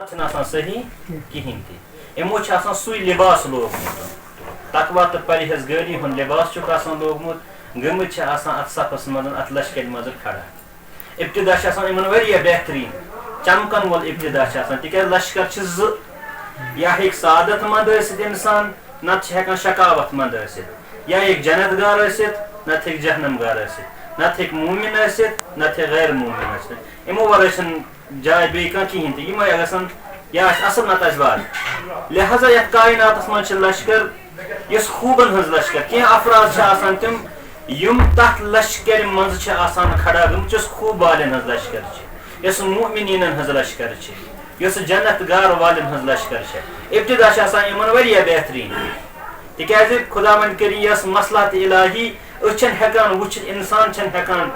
صحیح کہین تمو سوی لباس لوگمت تقوا تو پرہیزگاری ہند لباس لوگمت گمت ات صفس مز ات لشکر مز کھڑا ابتدا بہترین چمکن وول ابتدا تک لشکر یا سعادت مند انسان نت شکاوت مند یا جنت گار نت جہنم گار نت مومن نت غیر مومن امو ورائے جائے بیان کہین تم گھن یا اصل نت بات لہذا یت کائنات مز لشکر اس خوبن ہز لشکر کی افراد تم یم تحت لشکر مز کھڑا گمت خوب والن ہز لشکر اس مومنین ہز لشکر اس جنت گار والن ہز لشکر ابتدا بہترین تکیاز خدا من کری یس مصلحت الہی اچھن ہیکان وچھت انسان چھن ہیکان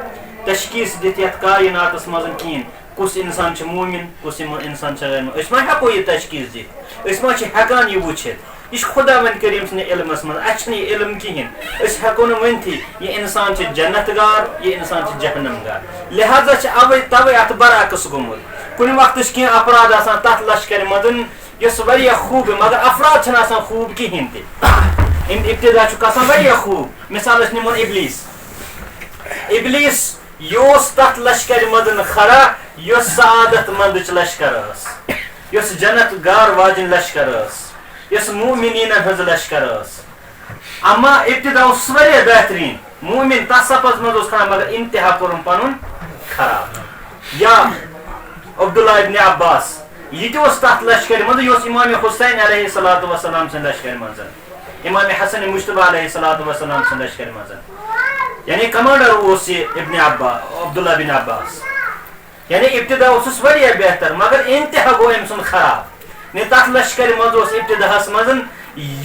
تشخیص دت یت کائنات مز کہین کس انسان مومن کس انسان غیر مومن اس ما ہیکو یہ تشخیص دت اس ما ہیکان یہ وچھت یہ خدا من کریم سن علمس من اچھن یہ علم کہین اس ہیکو ونتھی یہ انسان جنت گار یہ انسان جہنم گار لہذا توے ات برعکس گومت کن وقت کی افراد آسان تحت لشکر مدن یس خوب مگر افراد چھن آسان خوب کہین تہ ابتدا خوب مثال نمون ابلیس یہ تحت لشکر مدن کھڑا یس سعادت مند لشکر یس جنت گار واجن لشکر یس مومنین ہز لشکر اما ابتدا بہترین مومن تس صفس مز کھڑا مگر انتہا کورن پن خراب یا عبداللہ ابن عباس یہ تحت لشکر مز یہ امام حسین علیہ الصلوۃ والسلام سن لشکر مز امام حسن مجتبی علیہ الصلوۃ والسلام سن لشکر مز یعنی کمانڈر ابن عبداللہ بن عباس یعنی ابتدا بہتر مگر انتہا گو ام سن خراب تک لشکر مز ابتداس مز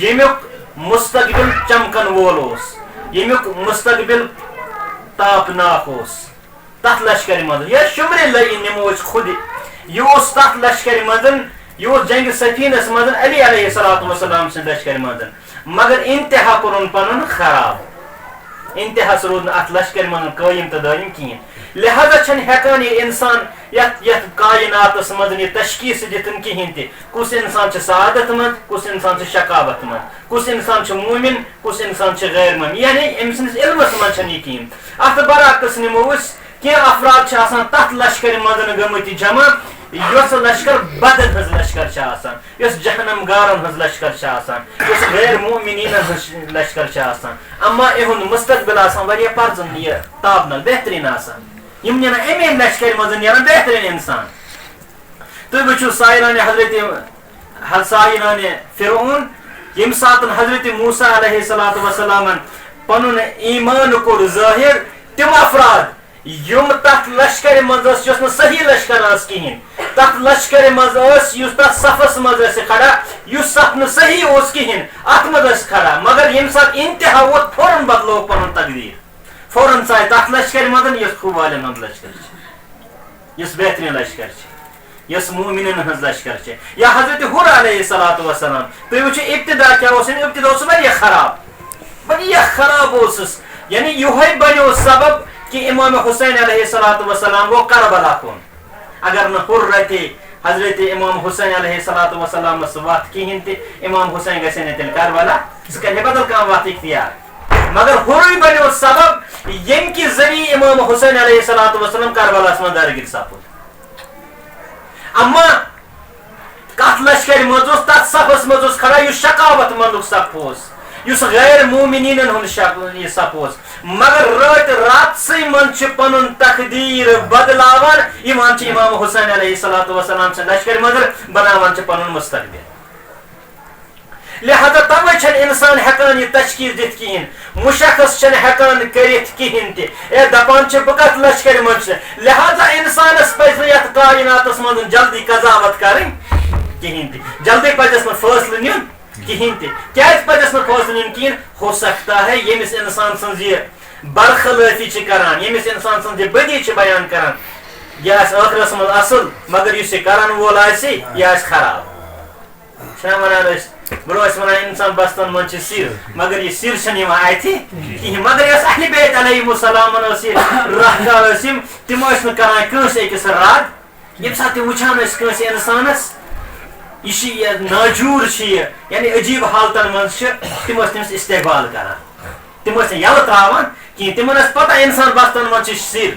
یمیک مستقبل چمکن وول یمیک مستقبل تاپناک تک لشکر مز یا شمر لئی نمو خود یہ تک لشکر مز یہ جنگ سفینس مز علی علیہ الصلوۃ والسلام سن لشکر مز مگر انتہا کورن پن خراب انتہا رود ات لشکر من قائم تو دائم کہین لہذا چھن ہیکان یہ انسان یت کائنات مز یہ تشخیص دتن کہین تہ کس انسان سعادت مند کس انسان شکاوت مند کس انسان مومن کس انسان غیر مومن یعنی ام سندس علمس من یہ کہین ات برعکس نمو کی افراد تحت لشکر مدن گمت جمع یس لشکر بدن ہز لشکر یس جہنم گارن ہز لشکر یس غیر مومنین ہز لشکر اما یہند مستقبل پرزن یہ تابنل بہترین یم نیران امی لشکر مز نیران بہترین انسان تھی وچھو سائران فرعون یم سات حضرت موسیٰ علیہ الصلوۃ والسلام پن ایمان کور ظاہر تم افراد یم تحت لشکر مز صحیح لشکر کہین تحت لشکر مز تحت صفس مز کھڑا اس صف نا صحیح کہین ات مز کھڑا مگر یم سات انتہا ووت فوراً بدلو پن تقدیر فوراً ژائے تحت لشکر مدن یس خوب والن ہند لشکر یس بہترین لشکر یس مومنین ہز لشکر یا حضرت حر علیہ الصلوۃ والسلام تھی وچھو ابتدا کیا ابتدا خراب یعنی یہ بنو سبب کہ امام حسین علیہ الصلوۃ والسلام وہ کربلا کن اگر نہ حر رہتے حضرت امام حسین علیہ الصلوۃ والسلام وات کہین تہ امام حسین گھے نا تیل کربلا سہ بدل کم وات اختیار مگر حر بنو سبب یم کہ ذریعہ امام حسین علیہ الصلوۃ والسلام کربلاس من درگیر سپد اما کت لشکر مز تک صفس مز کھڑا یہ شکاوت مند صف اس غیر مومنین ہند صف مگر رات سی من پن تقدیر بدلاوان امام حسین علیہ الصلوۃ والسلام سن لشکر مگر بناوان پن مستقبل لہذا توے چھن انسان ہیکان یہ تشخیص دت کہین مشخص چھن ہیکان کرت کہین تہ دپان بہ کت لشکر مز لہذا انسانس پز یت کائنات مز جلدی قضاوت کریں کہین تہ جلدی پزس نا فیصلہ نیون کہین تہ کیاز پزس نا فیصلہ نیون کہین ہو سکتا ہے یمس انسان سن یہ برخلافی کران یمس انسان سن یہ بدی بیان کران یہ آخرس مز اصل مگر اس کران وول یہ خراب برو ونان انسان بستن من سر مگر یہ سر چھ اتھ کہین مگر یس اہل بیت علیہ السلام رہدار تم کران کنس اکس رد یم سات تم وچان کنس انسانس یہ ناجور یعنی عجیب حالتن من تم تمس استقبال کران تم یل تراان کہیں تمن پتہ انسان بستن من سر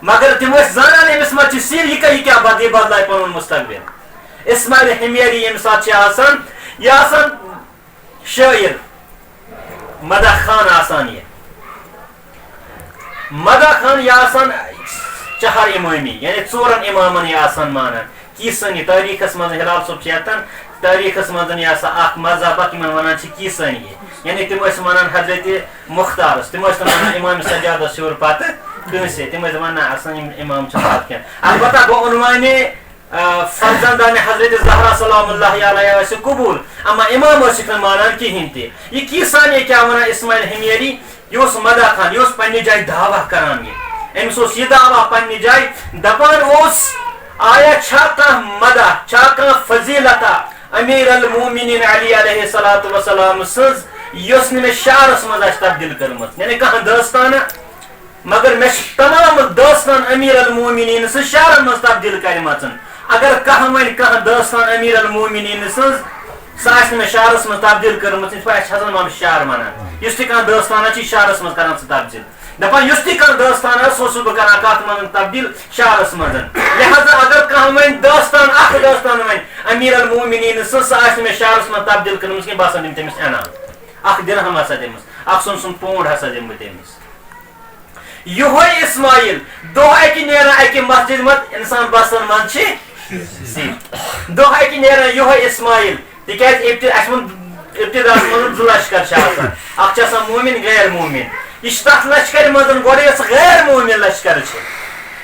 مگر تم زانان امس من سر یہ کیا بدلائے پن مستقبل اسماعیل ہمیری یم سات یہ شاعر مدح خان آسان یہ مدح خان یہ چہر امامی یعنی ژورن امامن یہ آسان مانان کیسانی تاریخس من ہلال صبح چیتن تاریخس من یہ اخ مذہب ونان کیسانی یعنی تم ونان حضرت مختارس تم ونان امام سجاد سور پتہ کنسے تم ونان اصل امام پتہ کی البتہ گو عنوان فرزندان حضرت زہرا سلام اللہ علیہ قبول اما امام مانان کہین تہ یہ کیسانی کیا ونان اسماعیل ہمیری یہ مدح خان یہ پنہ جائے دعویٰ کران امس یہ دعویٰ پنہ جائے دپان آیا چھا کھانا مدح چھا کھانا فضیلتا امیر المومنین علی علیہ السلام سز یس نے شعرس مز تبدیل کرمت یعنی کہاں داستان مگر میں تمام داستان امیر المومنین سز شعر مز تبدیل کرمت اگر کہاں ون کہاں داستان امیر المومنین سز سہ میں شعرس مز تبدیل کرمت حضرت مام شعر ونان اس کھانا داستان شعرس مز کران تبدیل دپان اس تہ داستان سہ بہ کران کت من تبدیل شعرس من لہذا اگر کھانا ون داستان اخ داستان ون امیر المومنین سہ میں شعرس من تبدیل کرمس کی باسان دم تمس انعام اخ درہم ہسا دمس اخ سن پونڈ ہسا دم بہ تمس یہ اسماعیل دہ اکہ نیران اکہ مسجد مت انسان بسن من دہ اکہ نیران یہ اسماعیل تکیاز ابتدا من زٕ لشکر اخ مومن غیر مومن یہ تک لشکر مزن گوڑے غیر مومن لشکر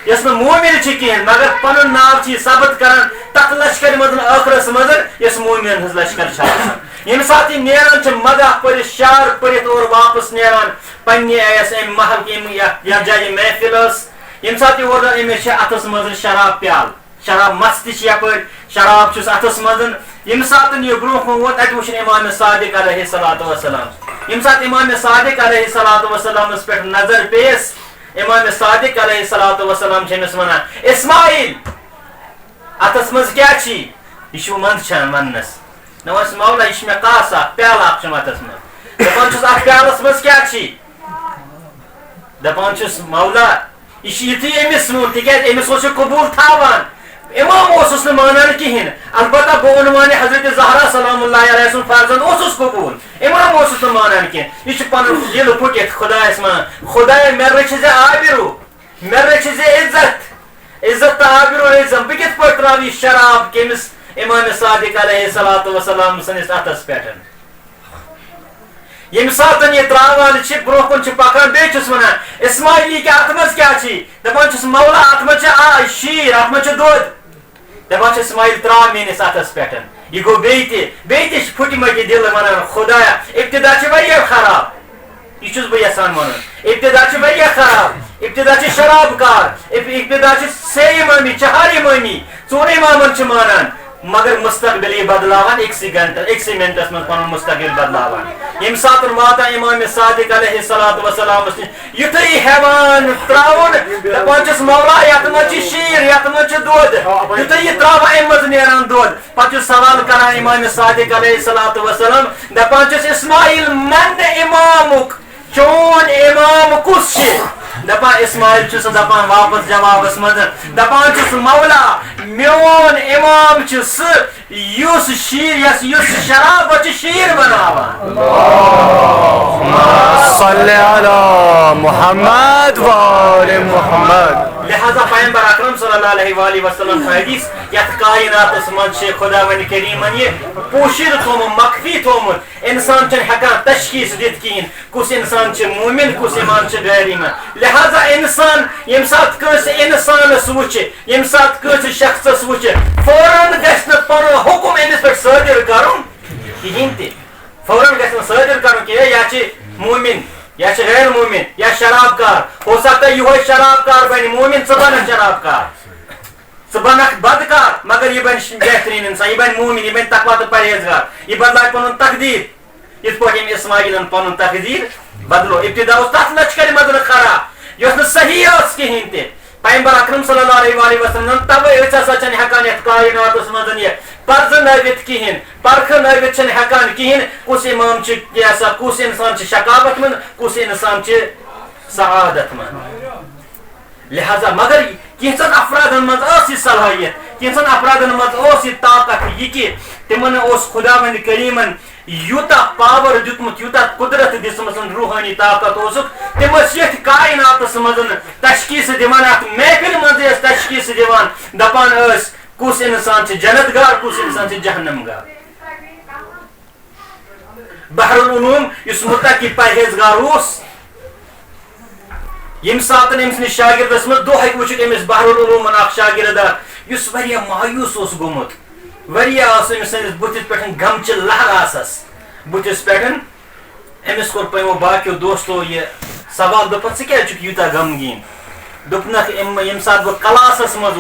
یس مومن کہین مگر پن ناو ثبت کران تک لشکر مزن ٲخرس مزن یس مومن ہز لشکر یم سات یہ نیران مدح پرت شعر پرت اور واپس نیران پنہ ام محل یتھ جائے محفل یم سات یہ اور امس اتس مزن شراب پیال شراب مست یپ شراب اتس مزن یم سات یہ برو کن ووت ات وچن امام صادق علیہ السلام یم سات امام صادق علیہ السلام پہ نظر پیس امام صادق علیہ السلام امس ونان اسماعیل اتس مز کیا یہ مند چھان ونس نوس مولا یہ میں قاس پیال اخ اتس مز دپان اتھ پیالس مز کیا دپان مولا یہ یتھی امس وون تکیاز امس قبول تھاوان امام اس مانان کہین البتہ گو عنوان حضرت زہرا سلام اللہ علیہ سن فرزند اس قبول امام اس مانان کہین یہ پن دل پھٹت خدایس مان خدایا مے رچھ زِ آبرو مے رچھ زِ عزت تو آبرو عزت بہ کت پٲٹھۍ تراو یہ شراب کمس امام صادق علیہ السلام سنس اتس پہ یم سات یہ تراوان برو کن پکان بیس ونان اسماعیل کیا ات مز کیا دپان مولا ات مز شیر ات مز دود دپان اسماعیل تراو میس اتس پہ یہ گو بیٚیہِ تہِ پھٹمت یہ دل ونان خدایا ابتدا واریاہ خراب یہ بہ یژھان ونُن ابتدا واریاہ خراب ابتدا شراب کار ابتدا سے امامی چہار امامی ژور امامن مانان مگر مستقبل یہ بدلاوان ایک منٹس من پن مستقبل بدلاوان یم سات واتا امام صادق علیہ السلام یتھے ہیوان تراون دپان مولا یت مز شیر یت مز دود یتھے یہ تراو ام مز نیران دود پتہ سوال کران امام صادق علیہ السلام دپان اسماعیل من امامک چون امام کس دپان اسماعیل دپان واپس جوابس مز دپان مولا میون امام سہ شیر یس شراب شیر بناوان صلی علی محمد و آل محمد لہذا پیغمبر اکرم صلی اللہ علیہ وآلہ وسلم حدیث یت کائنات من خدا ون کریمن یہ پوشید تھومت مخفی تھومت انسان چھ ہکان تشخیص دت کہین کس انسان مومن کس ایمان غیر ایمان لہذا انسان یم سات کنس انسانس وچ یم سات کنس شخصس وچ فوراً گژھِ نہٕ پنُن حکم امس پہ صادر کرن کہین تہ فوراً گژھِ نہٕ صادر کرن کہ یا چھ مومن یا غیر مومن یا شراب کار ہو سکتا ہے یہ شراب کار بن مومن ثہ بنک شراب کار ثہ بنک بدکار مگر یہ بن بہترین انسان یہ بن مومن یہ بن تقوی تو پرہیزگار یہ بدلائے پن تقدیر اس پہ اسماعیل پن تقدیر بدلو ابتدا اس تک لشکر مدن کھڑا یہ صحیح کہین تہ پیغمبر اکرم صلی اللہ علیہ وآلہ وسلم تبے ہسا چھ ہکان یتھ کائناتس مزن یہ پرزنٲوِتھ نوت کہین پرکھ نوت ہیکان کہین کس امام کس انسان شقاوت من کس انسان سعادت من لہذا مگر کینچن افرادن مز یہ صلاحیت کینچن افرادن مز یہ طاقت یہ کہ تمن خداوند کریمن یوتا پاور دیتمت یوتا قدرت دسمت روحانی طاقت تم یھ کائنات مز تشخیص دان ات محفل مز تشخیص دان دپان کس انسان جنت گار کس انسان جہنم گار بحر العلوم اس متقی پرہیزگار یم سات امس نش شاگردس مز دہ وچت امس بحر العلوم اخ شاگرد اس مایوس گومت امس سندس بتس پہ غمچہ لہر آسس بتس پہ امس کور پیمو باقیو دوستو یہ سوال دپت ثہ یوتا غمگین دپنک یم سات بہ کلاسس مز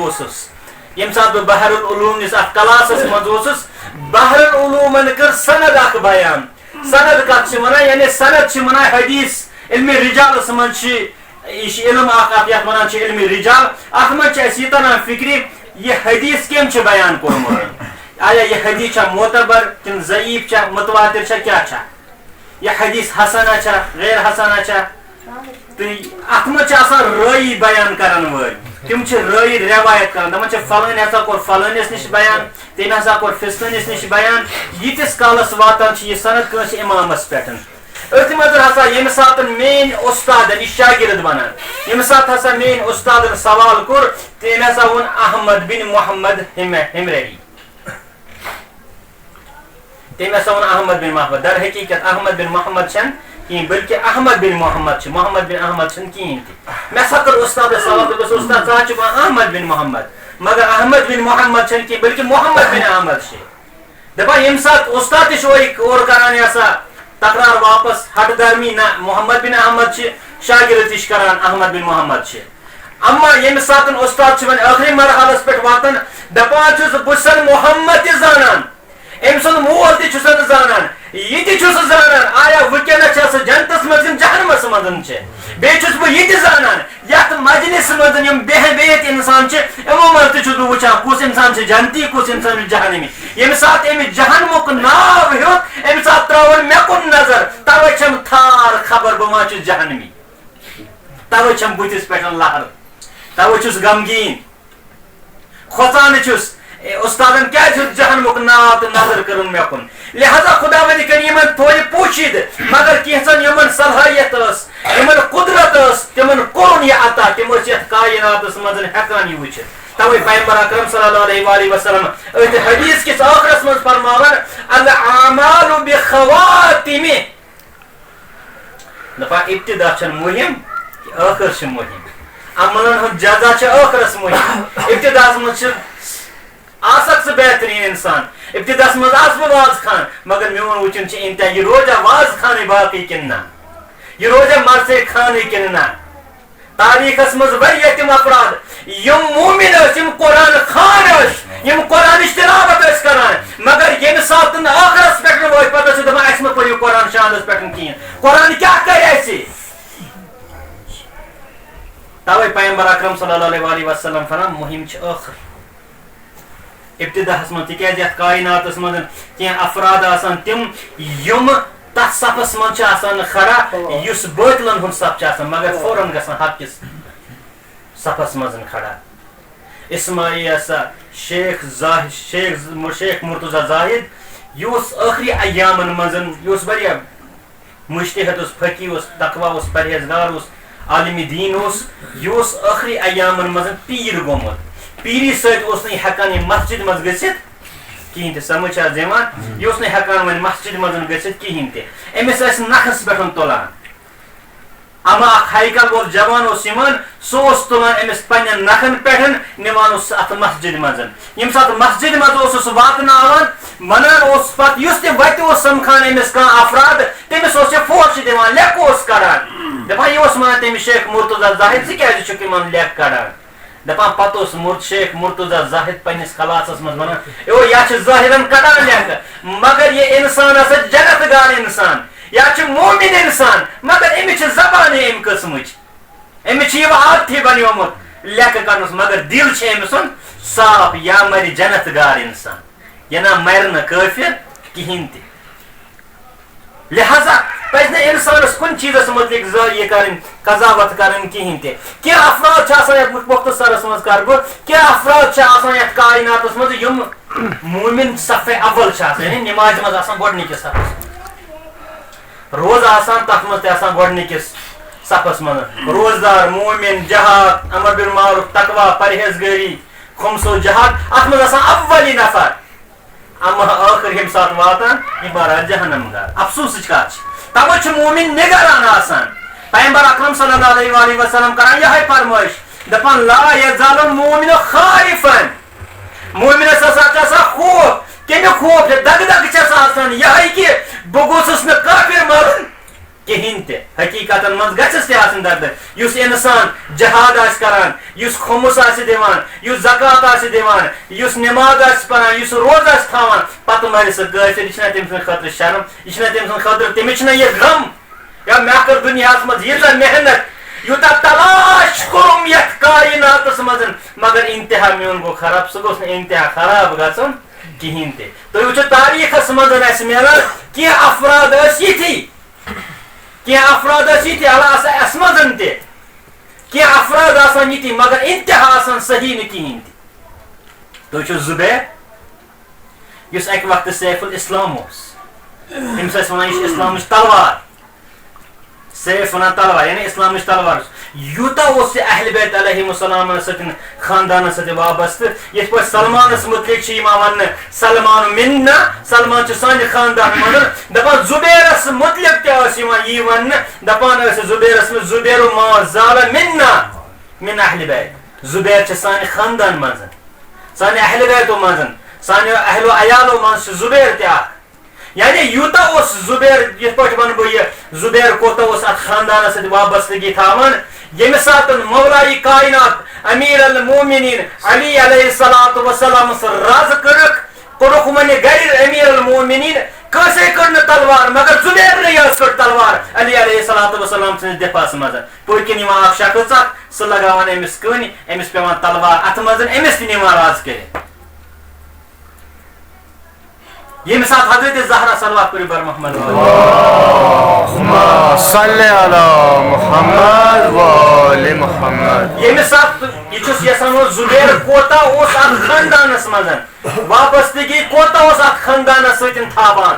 یم سات بہ بحر العلوم نس ات کلاسس مز بحر العلومن کر سند اخ بیان سند کت ونان یعنی سند ونان حدیث علم رجالس مز یہ علم اخ یت ونان علم رجال ات مز یہ تران فکری یہ حدیث کم بیان کورمت آیا یہ حدیث معتبر کن ضعیف متواتر کیا یہ حدیث حسنہ غیر حسنہ تو ات مز رٲیی بیان کرن ول تم رٲیی روایت کران دپان فلٲنۍ ہسا کور فلٲنِس نش بیان تٔمۍ ہسا کور فِستٲنِس نش بیان ییتِس کالس واتان یہ سند کٲنٛسہِ امامس پٮ۪ٹھ أتھۍ منٛز ہسا ییٚمہِ ساتہٕ میٲنۍ اُستادن یہِ شاگرد ونان ییٚمہِ ساتہٕ ہسا میٲنۍ اُستادن سوال کوٚر تٔمۍ ہسا ووٚن احمد بن محمد ہمرری تٔمۍ ہسا ووٚن احمد بن محمد در حقیقت احمد بن محمد چھنہٕ کہین بلکہ احمد بن محمد محمد بن احمد چھنہٕ کہین تہِ مےٚ ہسا کٔر اُستادس سوال دوٚپُس اُستاد ژٕ حظ چھُکھ ونان احمد بن محمد مگر احمد بن محمد چھنہٕ کہین بلکہ محمد بن احمد چھِ دپان ییٚمہِ ساتہٕ اُستاد تہِ چھُ اورٕ کران یہ سا تکرار واپس ہٹ درمی نہ محمد بن احمد شاگرد تش کران احمد بن محمد اما یم سات استاد وی آخری مرحلس پہ واتان دپان بہت محمد تہ زانان ام سن مول تہ زانان یہ زانان آیا ونکس سہ جنتس مز جہنمس مز بیس بہ یہ زانان یت مجلس مز بہت انسان یمو مز تہ وچان کس انسان جنتی کس انسان جہنمی یم سات ام جہنمک ناو ہیوت ام سات تراون مے کن نظر توے چھم تھار خبر بہ ما چھس جہنمی توے چھم بتس پہ لہر توے چھس غمگین کھوژان چھس استادن کیا جہنمک ناو تو نظر کرن مے کن لہذا خداوند کریمن تھوڑی پوشید مگر کینچن یمن صلاحیت یمن قدرت تمن کورن یہ عطا تم یت کائنات مز ہیکان یہ وچھت توے پیغمبر اکرم صلی اللہ علیہ وآلہ وسلم ات حدیث کس آخرس مز فرماون الاعمال بخواتم دپا ابتدا چھن مہم آخر چھ مہم عملن ہند جزا چھ آخرس مہم ابتدا مز آسک بہترین انسان ابتدا مز آس بہ واز خان مگر میون وچن انتہا یہ روزہ واز خانے باقی کن نا یہ روزہ مرسے خانے کن نا تاریخس مز واریاہ تم افراد یم مومن یم قرآن خان یم قرآن تلاوت کران مگر یم سات آخرس پہ ووت پتہ دپان اس مہ پڑھو قرآن شاندس پہ کہین قرآن کیا کرے اسے توے پیغمبر اکرم صلی اللہ علیہ وآلہ وسلم فرمان مہم چھ آخر ابتدا من تکیاز یت کائنات من کی افراد آسان تم یم تت صفس من کھڑا اس باطلن ہند صف مگر فوراً گھان حق کس صفس من کھڑا اسماعیل سا شیخ مرتضی زاہد یہ آخری ایامن من یہ مجتہد فقی تقوی پرہیزگار عالم دین یہ آخری ایامن من پیر گومت پیری ست ہیکان یہ مسجد مز گھت کہین تہ سمجھ یوان یہ ہیکان ون مسجد مز گھت کہین تہ امس نکھس پہ تلان اما ہائیکل وول جوان سہ تلان امس پنن نکھن پہ نوان ات مسجد مز یم سات مسجد مز واتن ونان پتہ اس تہ وتہ سمکھان امس کان افراد تمس فوش دان لیکھ کڑان دپان یہ ونان تمس شیخ مرتضی زاہد ژٕ کیازِ چھُکھ یمن لیکھ کڑان دپان پتہ شیخ مرتضی زاہد پنس کلاسس مز ونان یہ ظاہرن کڑان لیکھ مگر یہ انسان ہسا جنت گار انسان یہ مومن انسان مگر امس زبان ام قسم امس یہ عادتھی بنیومت لیکھ کرنس مگر دل امس صاف یا مر جنت گار انسان یہ نا مرن کافر کہین تہ لہذا پزِ نہٕ اِنسانس کُنہِ چیٖزس متعلق یہ کرٕنۍ قضاوت کرٕنۍ کہین تہ کینٛہہ افراد چھِ آسان یتھ مختصرس منٛز کرٕ بہٕ کینٛہہ افراد چھِ آسان یتھ کائناتس منٛز یِم مومن صفے اول چھِ آسان یعنی نمازِ منٛز آسان گۄڈنِکِس صفس روزٕ آسان تتھ منٛز تہِ آسان گۄڈنِکِس صفس منٛز روزدار مومن جہاد امر بالمعروف تقوا پرہیزگٲری خمسو جہاد اتھ منٛز آسان اولی نفر اما ٲخر ییٚمہِ ساتہٕ واتان یہِ باران جہنم گار افسوسٕچ کتھ چھِ توے چھُ مومن نگران آسان پیغمبر اکرم صلی اللہ علیہ وسلم کران یہے فرمٲیش دپان لا یزال المؤمن خائفا مومنس ہسا چھُ آسان خوف کمیُک خوف چھُ دگ دگ چھس آسان یہے کہ بہٕ گوٚژھُس نہٕ کافر مرُن کہین تہ حقیقتن منٛز گژھس تہ آسن دگ دگ یُس انسان جہاد آسہِ کران یُس خمس آسہِ دِوان یُس زکات آسہِ دِوان یُس نماز آسہِ پران یُس روزٕ آسہِ تھاوان پتہٕ مرِ سُہ کٲفر یہِ چھُنہ تٔمۍ سٕنٛدِ خٲطرٕ شرم یہِ چھُنہ تٔمۍ سٕنٛدِ خٲطرٕ تٔمِس چھُنہ یہِ غم یا مےٚ کٔر دُنیاہس منٛز ییٖژاہ محنت یوٗتاہ تلاش کوٚرُم یتھ کایناتس منٛز مگر انتہا میون گوٚو خراب سُہ گوٚژھ نہٕ انتہا خراب گژھُن کہین تہ تُہۍ وٕچھِو تاریٖخس منٛز اسہِ میلان کینٛہہ افراد ٲسۍ یِتھی کینٛہہ افراد ٲسۍ یِتھی اللہ آسان اسہِ منٛز تہِ کینٛہہ افراد آسان یِتھی مگر انتہا آسان صحیح نہٕ کہین تہِ تُہۍ وٕچھِو زُبیر یُس اکہِ وقتہٕ سیف الاسلام اوس تٔمِس ٲسۍ ونان یہِ چھِ اسلامٕچ تلوار سیف ونان تلوار یعنی اسلامٕچ تلوار یوٗتاہ اوس یہِ اہلِ بیت علیہم السلام سۭتۍ خاندانس سۭتۍ وابستہٕ یِتھ پٲٹھۍ سلمانس متعلق چھِ یِوان وننہٕ سلمان منا سلمان چھُ سانہِ خاندان منٛز دپان زُبیرس متعلق تہِ ٲس یِوان یی وننہٕ دپان ٲسۍ زُبیرس منٛز زُبیرو ما زال منا من اہلِ بیت زُبیر چھِ سانہِ خاندان منٛز سانہِ اہلِ بیتو منٛز سانہِ اہلو عیالو منٛز چھُ زُبیر تہِ اکھ یعنی یوٗتاہ اوس زُبیر یِتھ پٲٹھۍ ونہٕ بہٕ یہِ زُبیر کوٗتاہ اوس اتھ خاندانس سۭتۍ وابستگی تھاوان ییٚمہِ ساتہٕ مولایی کائنات امیر المومنین علی علیہ الصلوۃ والسلام رازٕ کوٚرُکھ وۄنۍ گرِ امیر المومنین کٲنٛسے کٔر نہٕ تلوار مگر زُبیرنٕے یٲژ کٔر تلوار علی علیہ الصلوۃ والسلام سٕنٛدِس دِفاعس منٛز پٔتۍ کِنۍ یِوان اکھ شخص اکھ سُہ لگاوان أمِس کٔنۍ أمِس پیٚوان تلوار اتھ منٛز أمِس تہِ نِوان راز کٔرِتھ ییٚمہِ ساتہٕ حضرت زہرا صلوات پٔرِو بر محمد صلی علی محمد وآل محمد ییٚمہِ ساتہٕ یہِ چھُس یژھان وۄنۍ زُبیر کوتاہ اوس اتھ خاندانس منٛز وابستگی کوتاہ اوس اتھ خاندانس سۭتۍ تھاوان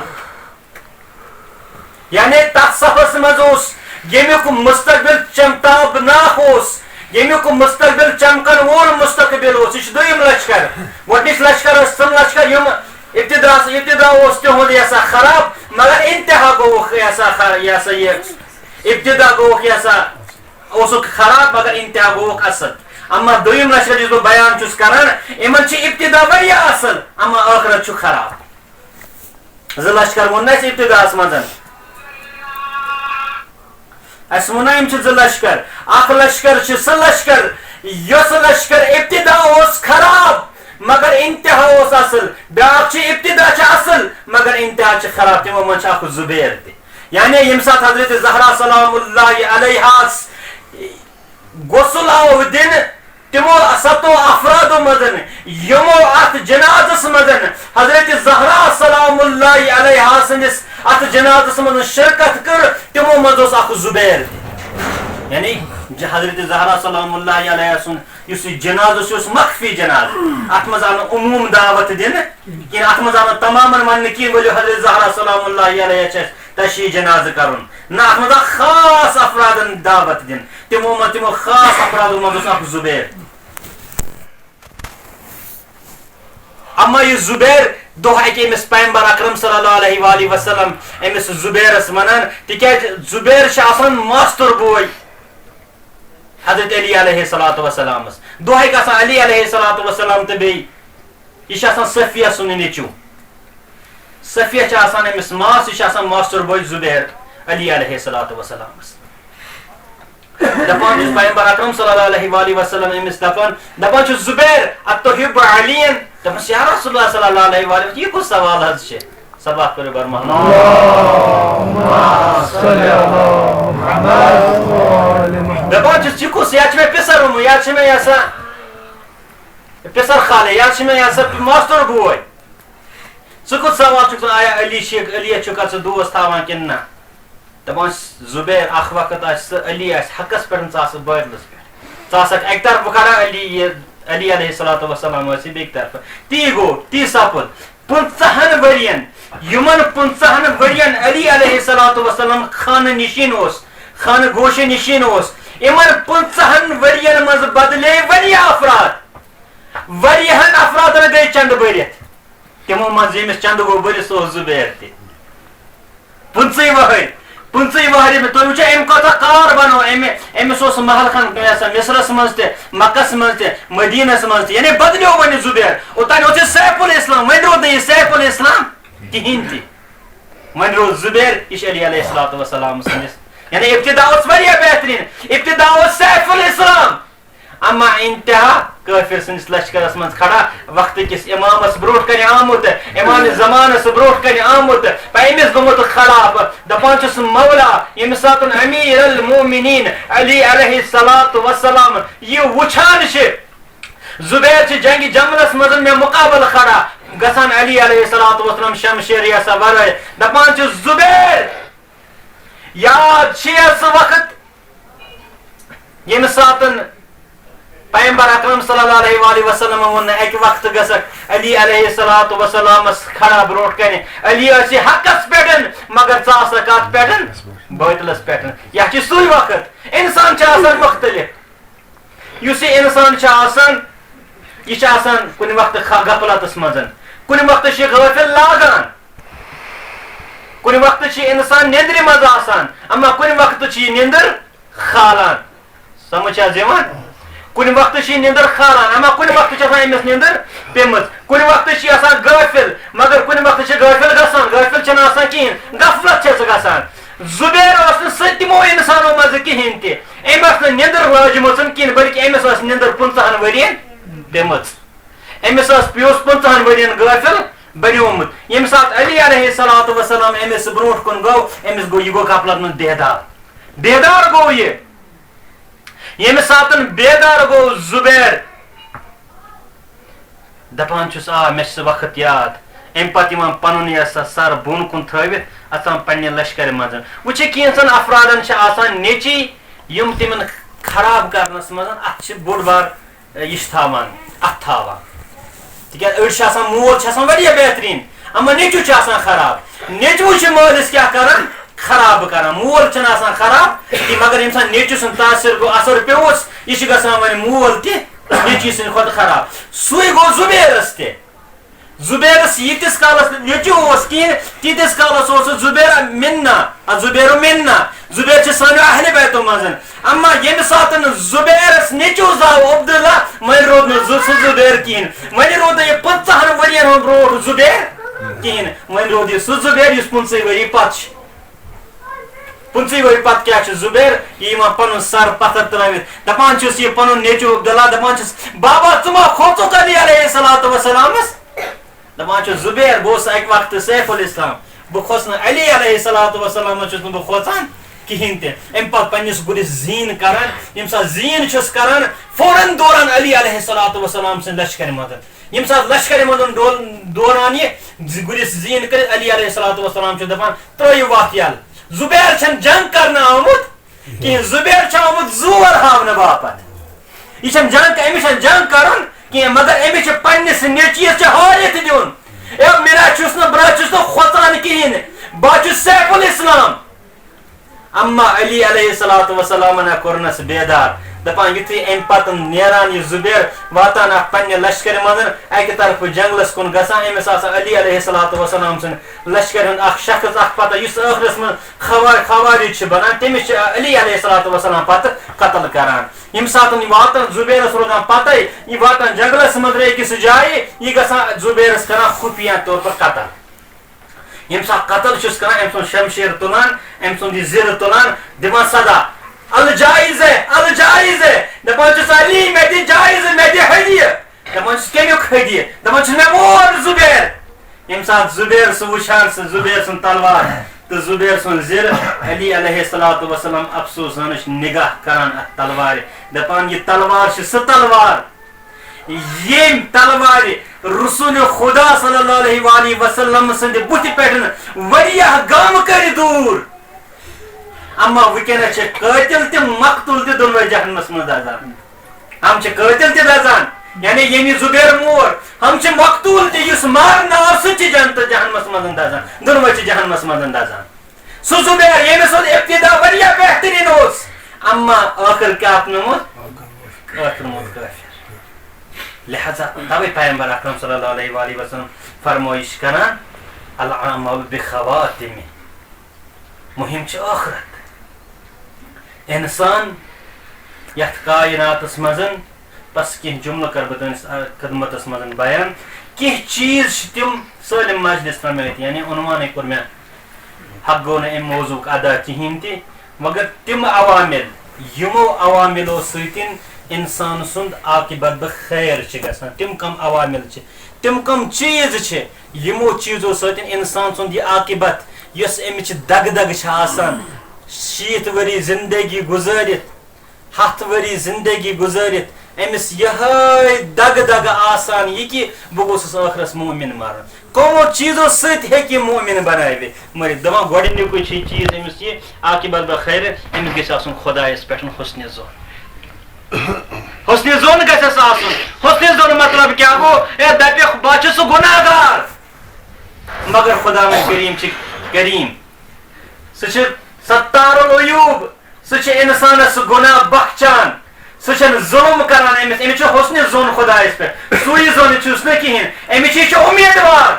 یعنی تتھ صفس منٛز اوس ییٚمیُک مستقبل چمتابناک اوس ییٚمیُک مستقبل چمکن وول مستقبل اوس یہِ چھُ دوٚیِم لشکر گۄڈنِچ لشکر ٲس تِم لشکر یِم ابتدا اوس تِہُنٛد یہِ ہسا خراب مگر انتہا گوٚوُکھ یہِ ہسا یہِ ابتدا گوٚوُکھ یہِ ہسا اوسُکھ خراب مگر انتہا گوٚوُکھ اصل اما دوٚیِم لشکر یُس بہٕ بیان چھُس کران یِمن چھِ ابتدا واریاہ اصل اما ٲخرت چھُ خراب زٕ لشکر ووٚن نہ اَسہِ ابتداہس منٛز اَسہِ ووٚن نہ یِم چھِ زٕ لشکر اکھ لشکر چھُ سُہ لشکر یۄس لشکر ابتدا اوس خراب مگر انتہا اوس اصل بیاکھ چھِ ابتدا چھِ اصل مگر انتہا چھِ خراب تِمو منٛز چھِ اکھ زُبیر تہِ یعنی ییٚمہِ ساتہٕ حضرت زہرا سلام اللہ علیہس غسل آو دِنہٕ تِمو سَتو افرادو منٛز یِمو اتھ جنازس منٛز حضرت زہرا سلام اللہ علیہا سٕنٛدِس اتھ جنازس منٛز شرکت کٔر تِمو منٛز اوس اکھ زُبیر تہِ یعنی حضرت زہرا سلام اللہ علیہ سُنٛد یُس یہِ جناز اوس یہِ اوس مخفی جناز اتھ منٛز آو نہٕ عموٗم دعوت دِنہٕ کِہیٖنۍ اتھ منٛز آو نہٕ تمامن وننہٕ کِہیٖنۍ ؤلِو حضرت زہرا سلام اللہ علیہ چھِ اَسہِ تشیٖح جنازٕ کرُن نہ اتھ منٛز آو خاص افرادن دعوت دِنہٕ تِمو خاص افرادو منٛز اوس اکھ زُبیر اما یہِ زُبیر دۄہ اکہِ أمِس پیغمبر اکرم صلی اللہ علیہ وآلہ وسلم أمِس زُبیرس ونان تِکیازِ زُبیر چھُ آسان ماستُر بوے حضرت علی علیہ الصلوۃ والسلامس دۄہے گژھان علی علیہ الصلوۃ والسلام تہٕ بیٚیہِ یہِ چھُ آسان صفیہ سُنٛد نیٚچوٗ صفیہ چھِ آسان أمِس ماس یہِ چھُ آسان ماستُر بوے زُبیر علی علیہ الصلوۃ والسلامس دپان چھُس پیغمبر اکرم صلی اللہ علیہ وآلہ وسلم أمِس دپان چھُس زُبیر اتُحِبُّ علیًّا دپان یا رسول اللہ صلی اللہ علیہ وآلہ وسلم یہِ کُس سوال حظ چھِ صلوات پٔرِو بر محمد دپان چھُس یہِ کُس یا چھُ مےٚ پِسر اوٚنمُت یا چھُ مےٚ یہِ ہسا پِسر خالے یا چھُ مےٚ یہِ ہسا ماستُر بوے ثہ سوال آیا علی شیخ علی چکا ثہ دوست تھاوان کن نا دپان زبیر اخ وقت علی حقس پہ بادلس پہ اکہ طرف کھڑا علی علیہ الصلوۃ والسلام بیک طرف تی گو تی سپد 15 ورین یمن 15 ورین علی علیہ الصلوۃ والسلام خانہ نشین خانہ گوشہ نشین یمن 15 ورین مز بدلے واریاہ افراد واریاہن افرادن گئی چند برت تمو مز یمس چند گو برت سہ زبیر تہ 15 وہر 15 وہر تھی وچو ام کوتاہ کار بنو امس محل خان مصرس مز تہ مکس مز تہ مدینس مز تہ یعنی بدلیو ون زبیر اوتان اوس سیف الاسلام ون رود یہ سیف الاسلام کہین تہ ون رود زبیر یہ علی علیہ الصلوۃ والسلام سندس یعنی ابتدا اس واریاہ بہترین ابتدا اس سیف الاسلام اما انتہا کافر سندس لشکرس من کھڑا وقت کس امامس بروٹ کن آمت امام زمانس بروٹ کن آمت امس گومت خراب دپان چس مولا یم سات امیر المومنین علی علیہ الصلوۃ والسلام یہ وچھان زبیر جنگ جملس مز میں مقابل کھڑا گسان علی علیہ الصلوۃ والسلام شمشیر یسا ورائے دپان چس زبیر یاد سہ وقت یم سات پیغمبر اکرم صلی اللہ علیہ وآلہ وسلم ون ایک وقت گسک علی علیہ الصلوۃ والسلام کھڑا بروٹ کن علی حقس پہ مگر ثہ کت پہ باطلس پہ یہ سوی وقت انسان مختلف اس انسان یہ کن وقت غفلتس مز کن وقت غافل لاگان کن وقت انسان نندر مز آسان اما کن وقت نندر کھالان سمجھ یوان کن وقت نندر کھالان اما کن وقت امس نندر پیمت کن وقت غافل مگر کن وقت غافل گسان غافل چھ آسان کہین غفلت گسان زبیر سہ تمو انسانوں مز کہین تہ ام نندر لاجمت کہین بلکہ امس نندر 15 ورین پیمت امس پیوس 15 ورین غافل بنیومت یم سات علی علیہ الصلوۃ والسلام امس بروٹ کن گو امس گو یہ گو غفلت من بیدار گو یہ یم سات بیدار گو زبیر دپان چھس مے وقت یاد ام پتہ پن یہ سر بون کن تھوت اچان پنہ لشکر مز وچھ کینژن افرادن آسان نیچی یم تمن خراب کرنس مز ات بوڑ بار یہ تھاوان ات تھاوان تکیاز اڑ مول واریاہ بہترین اما نیچو خراب نیچو مالس کیا کران خراب کران مول آسان خراب مگر یم سات نیچو سن تاثر گو اثر پیوس یہ گژھان ون مول تہ نیچی سن کھت خراب سوی گو زبیرس تہ زبیرس یتس کالس نیچو کہین تیتس کالس زبیر منا زبیر سانو اہل بیتو مز اما یم سات زبیرس نیچو زاو عبداللہ من رود سہ زبیر کہین ون رود یہ 15 ورین برو زبیر کہین ون رود یہ سہ زبیر اس 15 وری پتہ 15 وری پتہ کیا زبیر یہ پن سر پتھر ترٲوِتھ دپان چھس یہ پن نیچو عبداللہ دپان چھس بابا ژٕ کھوژُکھ علی علیہ الصلوۃ والسلامس دپان چھس زبیر بہ اکہ وقت سیف الاسلام بہ کھوژ نہٕ علی علیہ الصلوۃ والسلام چھس نہٕ بہ کھوژان کہین تہ ام پتہ پننس گرس زین کران یم سات زین چھس کران فوراً دوران علی علیہ الصلوۃ والسلام سن لشکر مدد یم سات لشکر مدد دوران یہ گرس زین کر علی علیہ الصلوۃ والسلام دپان ترٲیِو وتھ یل زبیر چھن جنگ کرنا آمت کہ زبیر آمت زور ہاؤن باپت یہ جنگ امس جنگ کرن کی مگر امس پنس نیچیس حاریت دن میرا چھس نا برا چھس نا کھوژان کہین بہ چھس سیف الاسلام اما علی علیہ الصلوۃ والسلام کورنس بیدار دپان یتھے ام پتہ نیران یہ زبیر واتان پنہ لشکر مز اکہ طرف جنگلس کن گسان امس علی علیہ الصلوۃ والسلام سن لشکر ہند شخص پتہ اس ٲخرس من خوارج بنان تمس علی علیہ الصلوۃ والسلام پتہ قتل کران یم سات واتان زبیرس روزان پتہ یہ واتان جنگلس مز أکس جائے یہ گسان زبیرس کران خفیہ طور پر قتل یم سات قتل چھس کران ام سن شمشیر تلان ام سن یہ زر تلان دپان صدا الجائز ہے دپان چھس علی مے دی جائز مے دی ہدیہ دپان چھس کمیک ہدیہ دپان چھس مے مول زبیر یم سات زبیر سہ وچھان سہ زبیر سن تلوار تو زبیر سن زر علی علیہ الصلوۃ والسلام افسوسانش نگاہ کران ات تلوار دپان یہ تلوار چھ سہ تلوار یم تلوار رسول خدا صلی اللہ علیہ وآلہ وسلم سند بت پہ وریہ گام کر دور اما ونکس قاتل تہ مقتول تہ دونوے جہنمس من دزان ہم قاتل تہ دزان یعنی یمی زبیر مور ہم مقتول تہ اس مارن آو سہ جنت جہنمس من دزان دونوے جہنمس من دزان سہ زبیر یمس ابتدا وریہ بہترین اس اما آخر کیا اپنومت آخر موت کافر لہذا توے پیغمبر اکرم صلی اللہ علیہ وآلہ وسلم فرمائش کران العمل بخواتم مہم چھ آخرت انسان یتھ کائناتس مزن بس کی جملہ کر بہ تہنس خدمتس مزن بیان کی چیز تم سالم مجلس فرمائت یعنی عنوان کور میں حق گو نا ام موضوع ادا کہین تہ مگر تم عوامل یمو عواملو ستن انسان سند عاقبت بخیر گژھان تم کم عوامل تم کم چیز یمو چیزو ستن انسان سند یہ عاقبت یس امچ دگ دگ آسان 60 وری زندگی گزارت 7 وری زندگی گزارت امس یہ دگ دگ آسان یہ کہ بہ گوسس آخرس مومن مرن کمو چیزو ست ہیکہ مومن بناوِ مرت دپان گۄڈنیُکُے چھ چیز امس یہ عاقبت بخیر امس گژھِ آسُن خدایس پٮ۪ٹھ حسنِ ظن حسنِ ظن گژھٮ۪س آسُن حسنِ ظن مطلب کیا گو اے دپیکھ بہٕ چھُس سُہ گُناہ گار مگر خدا کریم چھ کریم سہ چھ ستار العیوب سہ چھ انسانس گناہ بخچان سہ چھنہٕ ظلم کران امس چھ حسنِ ظن خدایس پٮ۪ٹھ سُے ظن چھُس نہٕ کہین امس یہ چھ امیدوار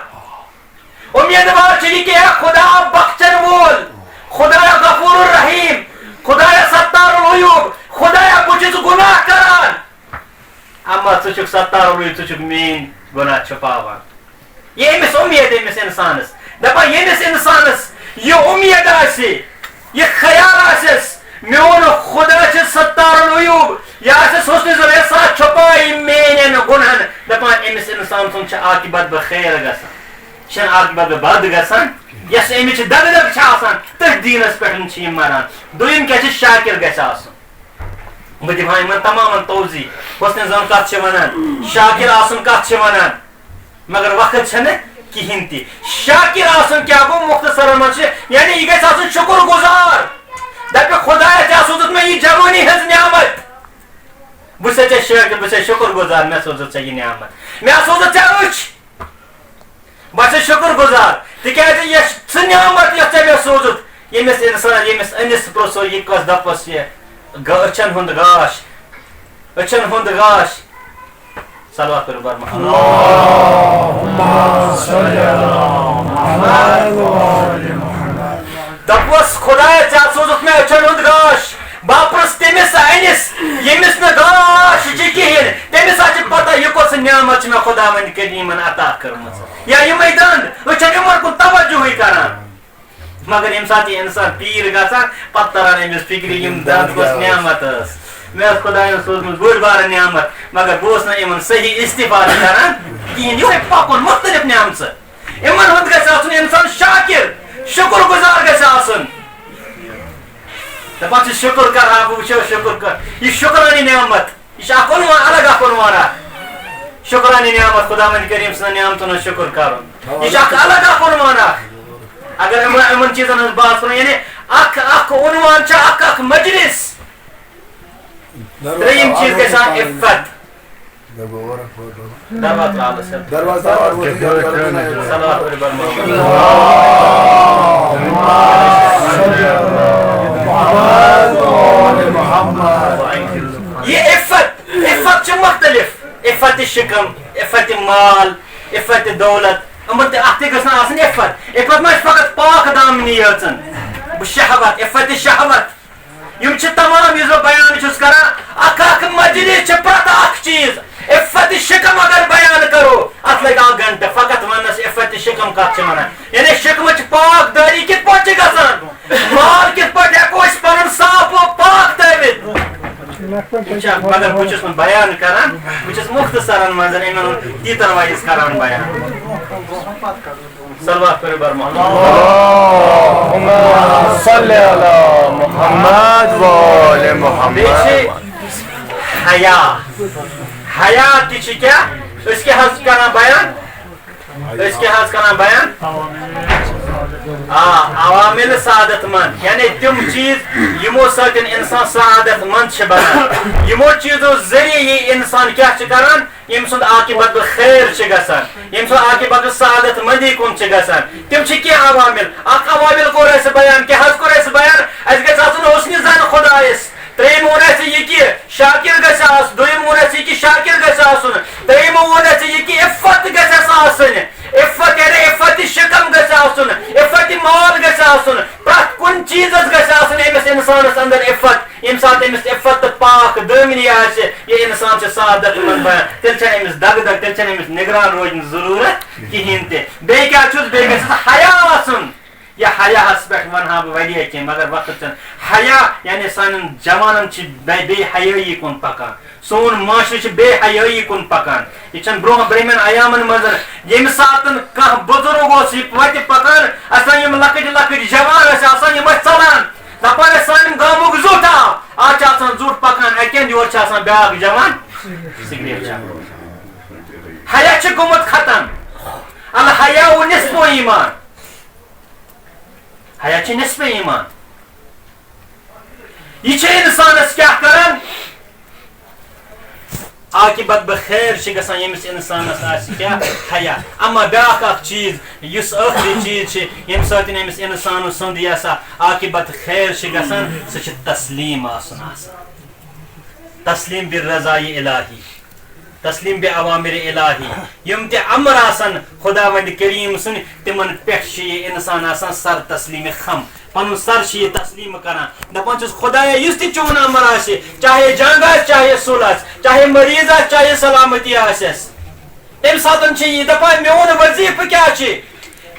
امیدوار چھ یہ کہ خدا بخچن وول خدایا غفور الرحیم خدایا ستار العیوب خدایا بہ چھُس گناہ کران اما ژٕ چھُکھ ستار العیوب ژٕ چھُکھ میٲنۍ گناہ چھپاوان یہ امس امید امس انسانس دپان یمس انسانس یہ امید آسہِ یہ خیال آسس میون خدا چھ ستار العیوب یا آسس حسنِ ظن اے سا چھپائی میانن گنہن دپان امس انسان سن چھ عاقبت بخیر گژھان چھن عاقبت بد گژھان یس امچ دگ دگ چھ آسان تٔتھۍ دیٖنس پٮ۪ٹھ چھ یِم مران دوٚیِم کیاہ چھ شاکر گژھِ آسُن بہٕ دِمہٕ یِمن تمامن توضیح حسنِ ظن کتھ چھ ونان شاکر آسُن کتھ چھ ونان مگر وقت چھنہٕ کہین تہ شاکر آسن کیا گو مختصر من یعنی یہ گژھِ آسن شکر گزار دپہ خدایا ژےٚ سوزُتھ مےٚ یہ جوانی ہٕنٛز نعمت بہٕ چھُسے ژےٚ شاکر بہٕ چھُسے شکر گزار مےٚ سوزُتھ ژےٚ یہ نعمت مےٚ سوزُتھ ژےٚ أچھ بہٕ چھُس شکر گزار تِکیازِ یہِ سُہ نعمت یۄس ژےٚ مےٚ سوزُتھ ییٚمِس انسان ییٚمِس أنِس پرٛژھو یہِ کۄس دپس یہ أچھن ہُنٛد گاش أچھن ہُنٛد گاش صلوات کرو بر محمد دپوس خدایا ژےٚ سوزُتھ مےٚ أچھن ہُنٛد گاش بہٕ پرٛژھ تٔمِس أنِس ییٚمِس نہٕ گاش چھِ کِہیٖنۍ تٔمِس چھِ پتہ یہِ کۄس نعمت چھِ مےٚ خۄدا وندِ کریٖمن عطا کٔرمٕژ یا یِمے دنٛد أسۍ چھِنہٕ یِمن کُن توجہٕے کران مگر ییٚمہِ ساتہٕ یہِ انسان پیٖر گژھان پتہٕ تران أمِس فکرِ یِم دنٛد کۄس نعمت ٲس مےٚ ٲس خۄداین سوٗزمٕژ بٔڑ بارٕ نعمت مگر بہٕ اوسُس نہٕ یِمن صحیح استفادٕ کران کِہیٖنۍ یِہوے پکُن مختلف نعمژٕ یِمن ہُنٛد گژھِ آسُن انسان شاکر شکر گزار گژھِ آسُن دپان چھِ شکر کر ہا بہٕ وٕچھو شکر کر یہِ شکرانی نعمت یہ چھ اکھ عنوان الگ اکھ عنوان اکھ شکرانی نعمت خدا وند کریم سن نعمتن ہُنٛد شکر کرُن یہ چھ اکھ الگ اکھ عنوان اکھ اگر یِمن چیزن ہٕنٛز بات کرو یعنی اکھ عنوان چھ اکھ مجلس ترٛیٚیِم چیٖز گژھِ آسُن عفت یہ عفت چھ مختلف عفت شکم عفت مال عفت دولت یِمن تہِ اتھ تہِ گژھن آسٕنۍ عفت ما چھِ فقط پاک دامنی یٲژن شہوت عفت شہوت یم چھ تمام یُس بہٕ بیان چھُس کران اکھ مجلس چھ پرٛٮ۪تھ اکھ چیٖز عفت شکم اگر بیان کرو اتھ لگہِ اکھ گنٹہٕ فقط وننس عفت شکم کتھ چھِ ونان یعنی شکمٕچ پاک دٲری کِتھ پٲٹھۍ چھِ گژھان مال کِتھ پٲٹھۍ ہٮ۪کو أسۍ پنُن صاف و پاک تھٲوِتھ مگر بہٕ چھُس نہٕ بیان کران بہٕ چھُس مختصرن منٛز یِمن ہُنٛد تیٖتن وایز کران بیان صلوات پٔرِو بر محمد حیا حیا تہِ چھِ کیٛاہ اس کے حض کرنا بیان اس کے حض کرنا بیان عوامل سعادت مند یعنی تم چیز یمو ساتن انسان سعادت مند بنان یمو چیزو ذریعہ یہ انسان کیا کران یم سند عاقبت خیر گسان یم سند عاقبت سعادت مندی کن گسان تم کی عوامل اخ عوامل کور اس بیان کہ حض کور اس بیان اس گژھِ آسُن حسنِ زن خدایس تریم وون اسہِ یہ کہ شاکر گژھِ آسُن دویم وون اسہِ یہ کہ شاکر گژھِ آسُن تریم وون اسہِ یہ کہ عفت گژھِ اسہِ آسٕنۍ عفت یعنی عفت شکم گژھِ آسُن عفت مال گژھِ آسُن پرٛٮ۪تھ کُنہِ چیٖزس گژھِ آسُن أمِس اِنسانس اندر عفت ییٚمہِ ساتہٕ أمِس عفت تہٕ پاک دٲمنی آسہِ یہِ اِنسان چھُ سعادت منٛد بیان تیٚلہِ چھنہٕ أمِس دگ دگ تیٚلہِ چھنہٕ أمِس نگران روزنٕچ ضروٗرت کِہیٖنۍ تہِ بیٚیہِ کیٛاہ چھُس بیٚیہِ گژھِ حیا آسُن یا حیاہس پٮ۪ٹھ ونہا بہٕ واریاہ کینٛہہ مگر وقت چھنہٕ حیا یعنی سانٮ۪ن جوانن چھِ بے حیٲیی کُن پکان سون معاشرٕ چھُ بے حیٲیی کُن پکان یہِ چھنہٕ برٛونٛہمٮ۪ن ایامن منٛز ییٚمہِ ساتہٕ کانٛہہ بُزرگ اوس یہِ وتہِ پکان اَسہِ یِم لۄکٕٹۍ لۄکٕٹۍ جوان ٲسۍ آسان یِم ٲسۍ ژلان دپان ٲسۍ سانٮ۪ن گامُک زیُٹھ آو آز چھُ آسان زیُٹھ پکان اَکٮ۪ن یورٕ چھُ آسان بیٛاکھ جوان سِگریٹ چٮ۪وان حیا چھُ گوٚمُت ختم الحیا نصف ایمان حیا چھِ نصف ایمان یہ چھِ انسانس کیا کران عاقبت بخیر چھِ گژھان ییٚمِس انسانس آسہِ کیا حیا اما بیاکھ اکھ چیٖز یُس ٲخری چیٖز چھِ ییٚمہِ سۭتۍ أمِس انسان سُنٛد یہِ ہسا عاقبت خیر چھِ گژھان سُہ چھُ تسلیٖم آسُن تسلیٖم بالرضاء الہی تسلیٖم بعوامر الہی یم تہِ امر آسن خداوند کریم سٕنٛدۍ تِمن پٮ۪ٹھ چھُ یہِ انسان آسان سر تسلیٖم خم پنُن سر چھُ یہِ تسلیٖم کران دپان چھُس خدایا یُس تہِ چون امر آسہِ چاہے جنگ آسہِ چاہے سُل آسہِ چاہے مریض آسہِ چاہے سلامتی آسٮ۪س تمہِ ساتہٕ چھِ یہِ دپان میون وظیفہٕ کیٛاہ چھِ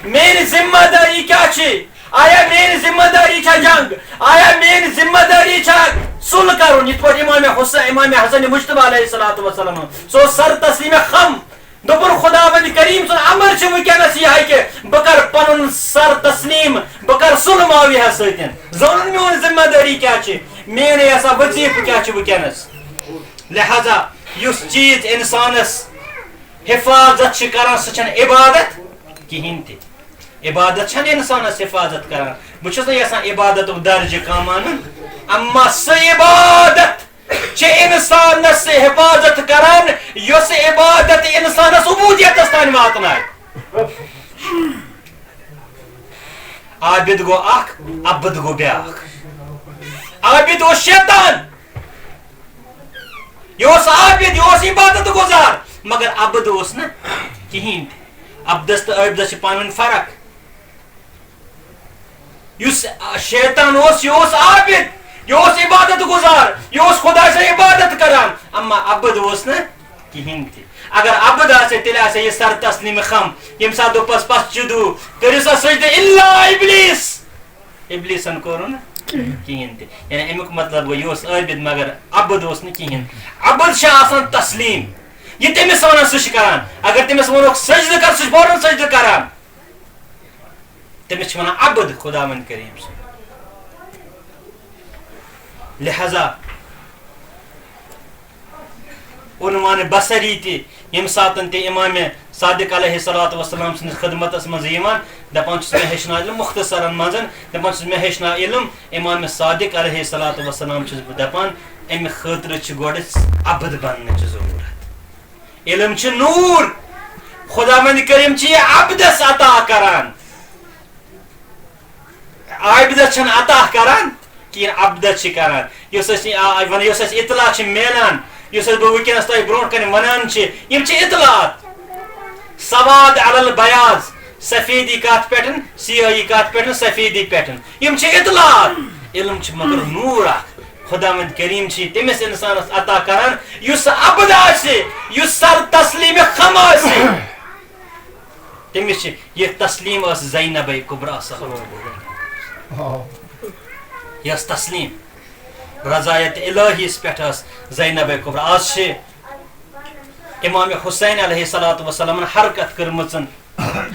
میٲنۍ ذمہ دٲری کیٛاہ چھِ آیا میٲنۍ ذمہ دٲری چھا جنگ آیا میٲنۍ ذمہ دٲری چھا سُل کرُن یِتھ پٲٹھۍ امام حسن مجتبیٰ علیہ الصلوۃ والسلام سُہ اوس سر تسلیٖم خم دوٚپُن خداوند کریم سُنٛد امر چھُ وٕنکیٚنس یِہے کہِ بہٕ کرٕ پنُن سر تسلیٖم بہٕ کرٕ سُل معاویہس سۭتۍ زانُن میون ذمہ دٲری کیٛاہ چھِ میٲنۍ ہسا وظیفہٕ کیٛاہ چھُ وٕنکیٚنس لہذا یُس چیٖز انسانس حفاظت چھِ کران سُہ چھنہٕ عبادت کِہیٖنۍ تہِ عبادت چھنہٕ انسانس حفاظت کران بہٕ چھُس نہٕ یژھان عبادتُک درجہٕ کم انُن اما سۄ عبادت چھِ انسانس حفاظت کران یۄس عبادت انسانس عبوٗدیتس تانۍ واتنایہِ عابد گوٚو اکھ عبد گوٚو بیاکھ عابد اوس شیطان یہِ اوس عابد یہِ اوس عبادت گُزار مگر عبد اوس نہٕ کِہیٖنۍ تہِ عبدس تہٕ عٲبدس چھِ پانہٕ ؤنۍ فرق یُس شیطان اوس یہِ اوس عابد یہِ اوس عبادت گُزار یہِ اوس خۄداے سٕنٛز عبادت کران اما عبد اوس نہٕ کِہیٖنۍ تہِ اگر عبد آسہِ تیٚلہِ آسہِ یہِ سر تسلیٖم خم ییٚمہِ ساتہٕ دوٚپس پسجدوٗ کٔرِو سا سجدٕ الا ابلیٖس ابلیٖسن کوٚرُن نہٕ کِہیٖنۍ تہِ یعنی امیُک مطلب گوٚو یہِ اوس عٲبد مگر عبد اوس نہٕ کِہیٖنۍ عبد چھِ آسان تسلیٖم یہِ تٔمِس ونان سُہ چھُ کران اگر تٔمِس ونوکھ سجدٕ کر سُہ چھُ فوراً سجدٕ کران تٔمِس چھِ ونان عبد خداوند کریم سُنٛد لہذا عنوان بصری تہِ ییٚمہِ ساتہٕ تہِ امام صادق علیہ الصلوۃ والسلام سٕنٛدِس خدمتس منٛز یِوان دپان چھُس مےٚ ہیٚچھناو علم مختصرن منٛز دپان چھُس مےٚ ہیٚچھناو علم امام صادق علیہ الصلوۃ والسلام چھُس بہٕ دپان امہِ خٲطرٕ چھِ گۄڈٕ عبد بننٕچ ضروٗرت علم چھُ نوٗر خداوند کریم چھِ یہِ عبدس عطا کران عابدس چھنہٕ عطا کران کینٛہہ عبدس چھِ کران یُس اَسہِ اطلاع چھِ میلان یُس بہٕ وٕنکیٚنس تۄہہِ برونٛٹھ کنہِ ونان چھِ یِم چھِ اطلاعات سواد علی البیاض سفیدی کتھ پٮ۪ٹھ سیٲہی کتھ پٮ۪ٹھ سفیدی پٮ۪ٹھ یِم چھِ اطلاعات علم چھِ مگر نوٗر اکھ خداوند کریم چھِ تٔمِس انسانس عطا کران یُس عبد آسہِ یُس سر تسلیٖم خم آسہِ تٔمِس چھِ یہِ تسلیٖم ٲس زینبے کُبرا یہِ ٲس تسلیٖم رضایت الہیس پٮ۪ٹھ ٲس زینبے کُبرا آز چھِ امام حسین علیہ الصلوۃ والسلامن حرکت کٔرمٕژ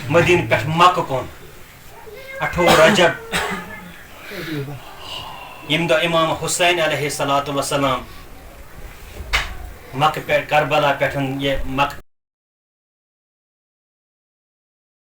مدیٖنہٕ پٮ۪ٹھ مکہٕ کُن 18 رجب ییٚمہِ دۄہ امام حسین علیہ الصلوۃ والسلام مکہٕ پٮ۪ٹھ کربلا پٮ۪ٹھ یہِ مکہٕ